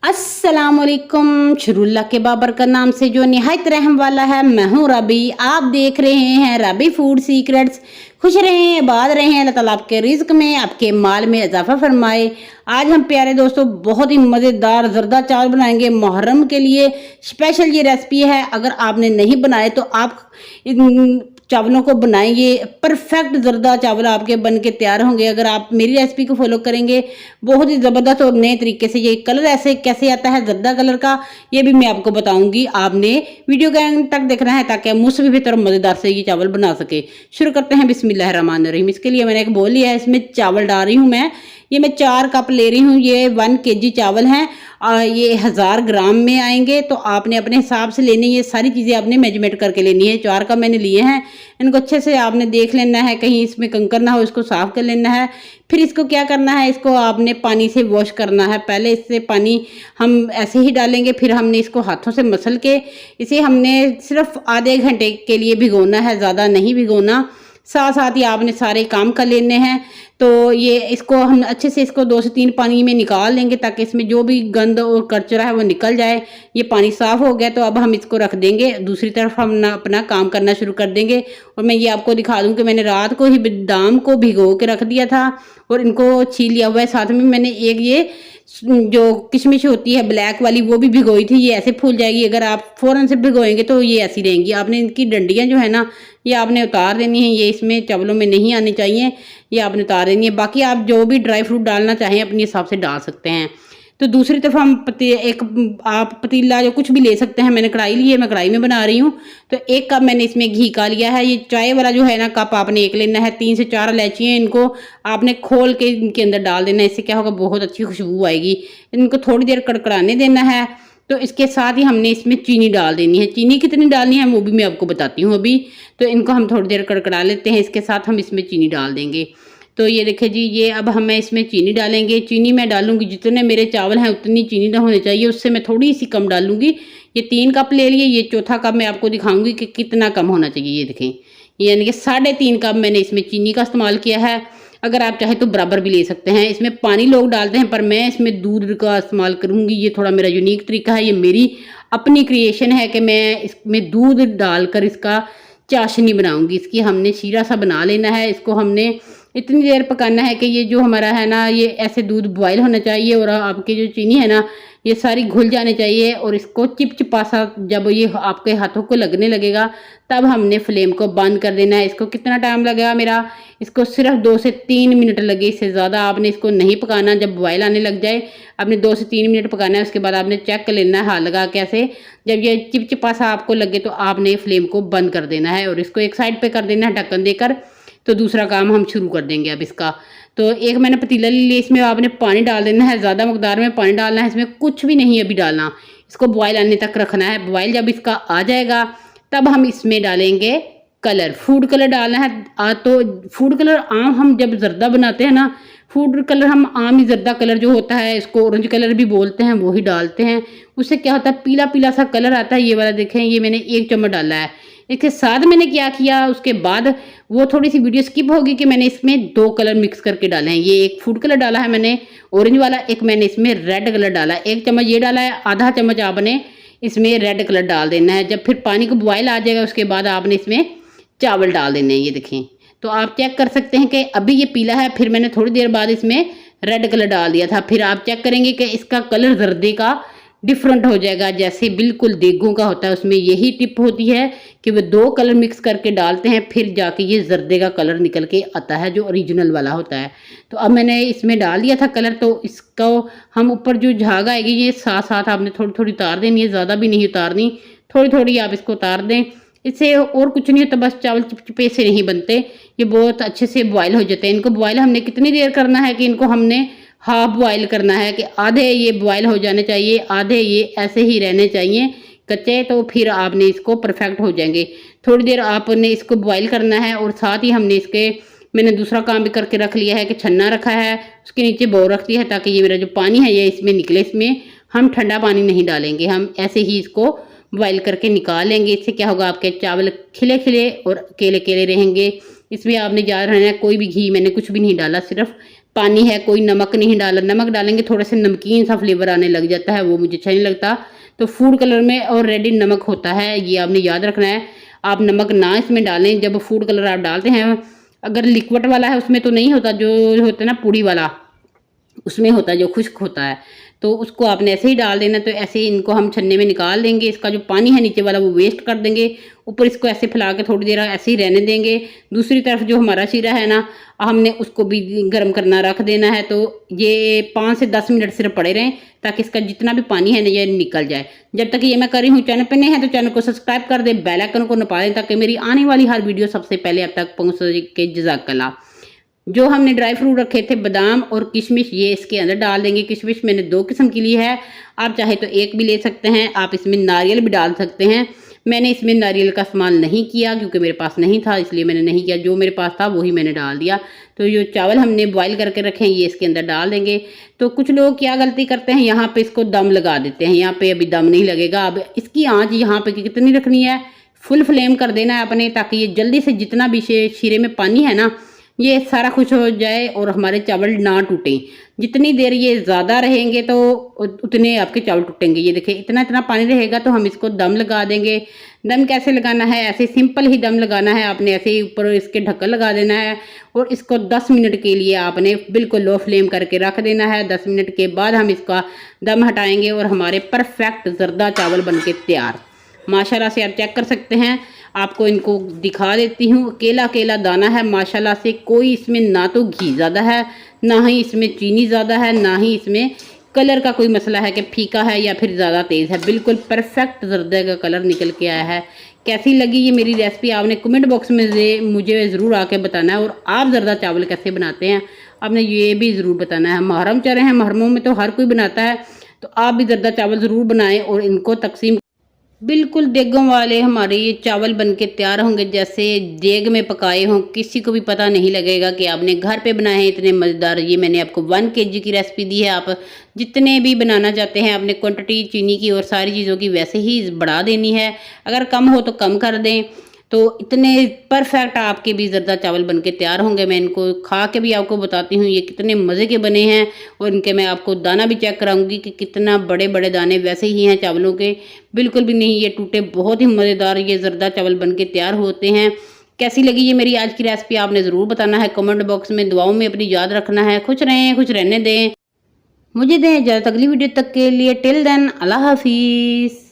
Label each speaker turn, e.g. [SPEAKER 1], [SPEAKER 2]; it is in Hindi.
[SPEAKER 1] अस्सलामुअलैकुम। शुरुल्ला के बाबर का नाम से जो निहायत रहम वाला है, मैं हूँ रबी। आप देख रहे हैं रबी फूड सीक्रेट्स। खुश रहें, आबाद रहें, अल्लाह ताला आपके रिज्क में, आपके माल में इजाफा फरमाए। आज हम प्यारे दोस्तों बहुत ही मज़ेदार जर्दा चावल बनाएंगे। मुहर्रम के लिए स्पेशल ये रेसिपी है। अगर आपने नहीं बनाए तो आप इन चावलों को बनाएंगे, परफेक्ट जर्दा चावल आपके बन के तैयार होंगे। अगर आप मेरी रेसिपी को फॉलो करेंगे, बहुत ही ज़बरदस्त और नए तरीके से ये कलर ऐसे कैसे आता है जर्दा कलर का, ये भी मैं आपको बताऊंगी। आपने वीडियो के अंत तक देखना है ताकि मुझसे भी बेहतर मज़ेदार से ये चावल बना सके। शुरू करते हैं बिस्मिल्लाहिर्रहमानिर्रहीम। इसके लिए मैंने एक बोल लिया है, इसमें चावल डाल रही हूँ मैं 4 कप ले रही हूँ। ये 1 kg चावल हैं। ये 1000 ग्राम में आएंगे, तो आपने अपने हिसाब से लेनी है। ये सारी चीज़ें आपने मेजरमेंट करके लेनी है। 4 कप मैंने लिए हैं। इनको अच्छे से आपने देख लेना है, कहीं इसमें कंकर ना हो, इसको साफ कर लेना है। फिर इसको क्या करना है, इसको आपने पानी से वॉश करना है। पहले इससे पानी हम ऐसे ही डालेंगे, फिर हमने इसको हाथों से मसल के इसे हमने सिर्फ आधे घंटे के लिए भिगोना है, ज़्यादा नहीं भिगोना। साथ साथ ही आपने सारे काम कर लेने हैं। तो ये इसको हम अच्छे से इसको 2 से 3 पानी में निकाल लेंगे ताकि इसमें जो भी गंद और कचरा है वो निकल जाए। ये पानी साफ हो गया, तो अब हम इसको रख देंगे। दूसरी तरफ हम ना अपना काम करना शुरू कर देंगे। और मैं ये आपको दिखा दूं कि मैंने रात को ही बादाम को भिगो के रख दिया था और इनको छील लिया हुआ है। साथ में मैंने एक ये जो किशमिश होती है ब्लैक वाली, वो भी भिगोई थी। ये ऐसे फूल जाएगी, अगर आप फ़ौरन से भिगोएंगे तो ये ऐसी रहेंगी। आपने इनकी डंडियाँ जो है ना, ये आपने उतार देनी है। ये इसमें चावलों में नहीं आनी चाहिए, ये आपने उतार देनी है। बाकी आप जो भी ड्राई फ्रूट डालना चाहें अपने हिसाब से डाल सकते हैं। तो दूसरी तरफ हम आप पतीला जो कुछ भी ले सकते हैं। मैंने कढ़ाई ली है, मैं कढ़ाई में बना रही हूँ। तो 1 कप मैंने इसमें घी का लिया है। ये चाय वाला जो है ना कप आपने 1 लेना है। 3 से 4 इलायचियाँ, इनको आपने खोल के इनके अंदर डाल देना है। इससे क्या होगा, बहुत अच्छी खुशबू आएगी। इनको थोड़ी देर कड़कड़ाने देना है। तो इसके साथ ही हमने इसमें चीनी डाल देनी है। चीनी कितनी डालनी है वो भी मैं आपको बताती हूँ अभी। तो इनको हम थोड़ी देर कड़कड़ा लेते हैं। इसके साथ हम इसमें चीनी डाल देंगे। तो ये देखिए जी, ये अब हमें इसमें चीनी डालेंगे। चीनी मैं डालूंगी जितने मेरे चावल हैं उतनी चीनी ना होनी चाहिए, उससे मैं थोड़ी सी कम डालूंगी। ये 3 कप ले लिए, ये चौथा कप मैं आपको दिखाऊंगी कि कितना कम होना चाहिए। ये देखें, यानी कि 3.5 कप मैंने इसमें चीनी का इस्तेमाल किया है। अगर आप चाहे तो बराबर भी ले सकते हैं। इसमें पानी लोग डालते हैं, पर मैं इसमें दूध का इस्तेमाल करूँगी। ये थोड़ा मेरा यूनिक तरीका है, ये मेरी अपनी क्रिएशन है कि मैं इसमें दूध डालकर इसका चाशनी बनाऊंगी। इसकी हमने शीरा सा बना लेना है। इसको हमने इतनी देर पकाना है कि ये जो हमारा है ना, ये ऐसे दूध बॉयल होना चाहिए और आपकी जो चीनी है ना, ये सारी घुल जाने चाहिए। और इसको चिपचिपा सा जब ये आपके हाथों को लगने लगेगा, तब हमने फ्लेम को बंद कर देना है। इसको कितना टाइम लगेगा मेरा, इसको सिर्फ 2 से 3 मिनट लगे, इससे ज़्यादा आपने इसको नहीं पकाना। जब बॉयल आने लग जाए आपने 2 से 3 मिनट पकाना है। उसके बाद आपने चेक कर लेना है हाथ लगा के ऐसे। जब ये चिपचिपा सा आपको लगे तो आपने फ्लेम को बंद कर देना है और इसको एक साइड पे कर देना है ढक्कन देकर। तो दूसरा काम हम शुरू कर देंगे अब इसका। तो एक मैंने पतीला ले लिया, इसमें आपने पानी डाल देना है। ज़्यादा मकदार में पानी डालना है, इसमें कुछ भी नहीं अभी डालना। इसको बॉयल आने तक रखना है। बॉयल जब इसका आ जाएगा तब हम इसमें डालेंगे कलर, फूड कलर डालना है। तो फूड कलर आम हम जब जर्दा बनाते हैं ना, फूड कलर हम आम ही जर्दा कलर जो होता है, इसको ऑरेंज कलर भी बोलते हैं, वो ही डालते हैं। उससे क्या होता है, पीला पीला सा कलर आता है। ये वाला देखें, ये मैंने 1 चम्मच डाला है। इसके साथ मैंने क्या किया, उसके बाद वो थोड़ी सी वीडियो स्किप होगी कि मैंने इसमें 2 कलर मिक्स करके डाले हैं। ये एक फूड कलर डाला है मैंने ऑरेंज वाला, एक मैंने इसमें रेड कलर डाला है। 1 चम्मच ये डाला है, आधा चम्मच आपने इसमें रेड कलर डाल देना है। जब फिर पानी को बॉयल आ जाएगा उसके बाद आपने इसमें चावल डाल देने हैं। ये देखें, तो आप चेक कर सकते हैं कि अभी ये पीला है, फिर मैंने थोड़ी देर बाद इसमें रेड कलर डाल दिया था। फिर आप चेक करेंगे कि इसका कलर जर्दे का डिफरेंट हो जाएगा, जैसे बिल्कुल देगों का होता है। उसमें यही टिप होती है कि वो 2 कलर मिक्स करके डालते हैं, फिर जाके ये जर्दे का कलर निकल के आता है जो ओरिजिनल वाला होता है। तो अब मैंने इसमें डाल दिया था कलर। तो इसको हम ऊपर जो झाग आएगी ये साथ साथ आपने थोड़ी थोड़ी उतार देनी है, ज़्यादा भी नहीं उतारनी, थोड़ी थोड़ी आप इसको उतार दें। इससे और कुछ नहीं होता, बस चावल चिपचिपे से नहीं बनते, ये बहुत अच्छे से बॉयल हो जाते हैं। इनको बॉयल हमने कितनी देर करना है कि इनको हमने हाफ बॉयल करना है, कि आधे ये बॉयल हो जाने चाहिए, आधे ये ऐसे ही रहने चाहिए कच्चे। तो फिर आपने इसको परफेक्ट हो जाएंगे। थोड़ी देर आपने इसको बॉयल करना है। और साथ ही हमने इसके मैंने दूसरा काम भी करके रख लिया है कि छन्ना रखा है, उसके नीचे बो रख दिया है ताकि ये मेरा जो पानी है ये इसमें निकले। इसमें हम ठंडा पानी नहीं डालेंगे, हम ऐसे ही इसको बॉयल करके निकाल लेंगे। इससे क्या होगा, आपके चावल खिले खिले और केले केले रहेंगे। इसमें आपने याद रहना है, कोई भी घी मैंने कुछ भी नहीं डाला, सिर्फ पानी है, कोई नमक नहीं डाला। नमक डालेंगे थोड़ा सा नमकीन सा फ्लेवर आने लग जाता है, वो मुझे अच्छा नहीं लगता। तो फूड कलर में ऑलरेडी नमक होता है, ये आपने याद रखना है। आप नमक ना इसमें डालें जब फूड कलर आप डालते हैं। अगर लिक्विड वाला है उसमें तो नहीं होता, जो होता है ना पुड़ी वाला, उसमें होता है जो खुश्क होता है, तो उसको आपने ऐसे ही डाल देना। तो ऐसे ही इनको हम छन्ने में निकाल देंगे। इसका जो पानी है नीचे वाला वो वेस्ट कर देंगे। ऊपर इसको ऐसे फैला के थोड़ी देर ऐसे ही रहने देंगे। दूसरी तरफ जो हमारा शीरा है ना, हमने उसको भी गर्म करना रख देना है। तो ये 5 से 10 मिनट सिर्फ पड़े रहें ताकि इसका जितना भी पानी है ना ये निकल जाए। जब तक ये मैं कर रही हूँ, चैनल पर नए हैं तो चैनल को सब्सक्राइब कर दें, बेल आइकन को नपा दें ताकि मेरी आने वाली हर वीडियो सबसे पहले अब तक पहुँच सके। जज़ाकल्लाह। जो हमने ड्राई फ्रूट रखे थे बादाम और किशमिश, ये इसके अंदर डाल देंगे। किशमिश मैंने 2 किस्म की ली है, आप चाहे तो 1 भी ले सकते हैं। आप इसमें नारियल भी डाल सकते हैं। मैंने इसमें नारियल का इस्तेमाल नहीं किया क्योंकि मेरे पास नहीं था, इसलिए मैंने नहीं किया। जो मेरे पास था वही मैंने डाल दिया। तो जो चावल हमने बॉईल करके रखे हैं ये इसके अंदर डाल देंगे। तो कुछ लोग क्या गलती करते हैं, यहाँ पे इसको दम लगा देते हैं। यहाँ पे अभी दम नहीं लगेगा। अब इसकी आँच यहाँ पे कितनी रखनी है, फुल फ्लेम कर देना है अपने, ताकि ये जल्दी से जितना भी शीरे में पानी है ना ये सारा खुश हो जाए और हमारे चावल ना टूटें। जितनी देर ये ज़्यादा रहेंगे तो उतने आपके चावल टूटेंगे। ये देखिए इतना इतना पानी रहेगा तो हम इसको दम लगा देंगे। दम कैसे लगाना है, ऐसे सिंपल ही दम लगाना है। आपने ऐसे ही ऊपर इसके ढक्कन लगा देना है और इसको 10 मिनट के लिए आपने बिल्कुल लो फ्लेम करके रख देना है। 10 मिनट के बाद हम इसका दम हटाएंगे और हमारे परफेक्ट जर्दा चावल बन के तैयार। माशाल्लाह से आप चेक कर सकते हैं। आपको इनको दिखा देती हूँ। अकेला अकेला दाना है माशाल्लाह से। कोई इसमें ना तो घी ज़्यादा है, ना ही इसमें चीनी ज़्यादा है, ना ही इसमें कलर का कोई मसला है कि फीका है या फिर ज़्यादा तेज़ है। बिल्कुल परफेक्ट जर्दे का कलर निकल के आया है। कैसी लगी ये मेरी रेसिपी आपने कमेंट बॉक्स में मुझे ज़रूर आके बताना है। और आप जर्दा चावल कैसे बनाते हैं आपने ये भी ज़रूर बताना है। मुहर्रम चल रहे हैं, मुहर्रमों में तो हर कोई बनाता है, तो आप भी जर्दा चावल ज़रूर बनाएं और इनको तकसीम। बिल्कुल देगों वाले हमारे ये चावल बनके तैयार होंगे, जैसे देग में पकाए हों। किसी को भी पता नहीं लगेगा कि आपने घर पे बनाए हैं। इतने मज़ेदार। ये मैंने आपको 1 kg की रेसिपी दी है। आप जितने भी बनाना चाहते हैं अपने क्वांटिटी चीनी की और सारी चीज़ों की वैसे ही बढ़ा देनी है। अगर कम हो तो कम कर दें। तो इतने परफेक्ट आपके भी जर्दा चावल बनके तैयार होंगे। मैं इनको खा के भी आपको बताती हूँ ये कितने मज़े के बने हैं। और इनके मैं आपको दाना भी चेक कराऊंगी कि कितना बड़े बड़े दाने वैसे ही हैं चावलों के, बिल्कुल भी नहीं ये टूटे। बहुत ही मज़ेदार ये जर्दा चावल बनके तैयार होते हैं। कैसी लगी ये मेरी आज की रेसिपी आपने ज़रूर बताना है कमेंट बॉक्स में। दुआओं में अपनी याद रखना है। खुश रहें, खुश रहने दें। मुझे दें इजाज़त अगली वीडियो तक के लिए। टिल देन अल्लाह हाफिज़।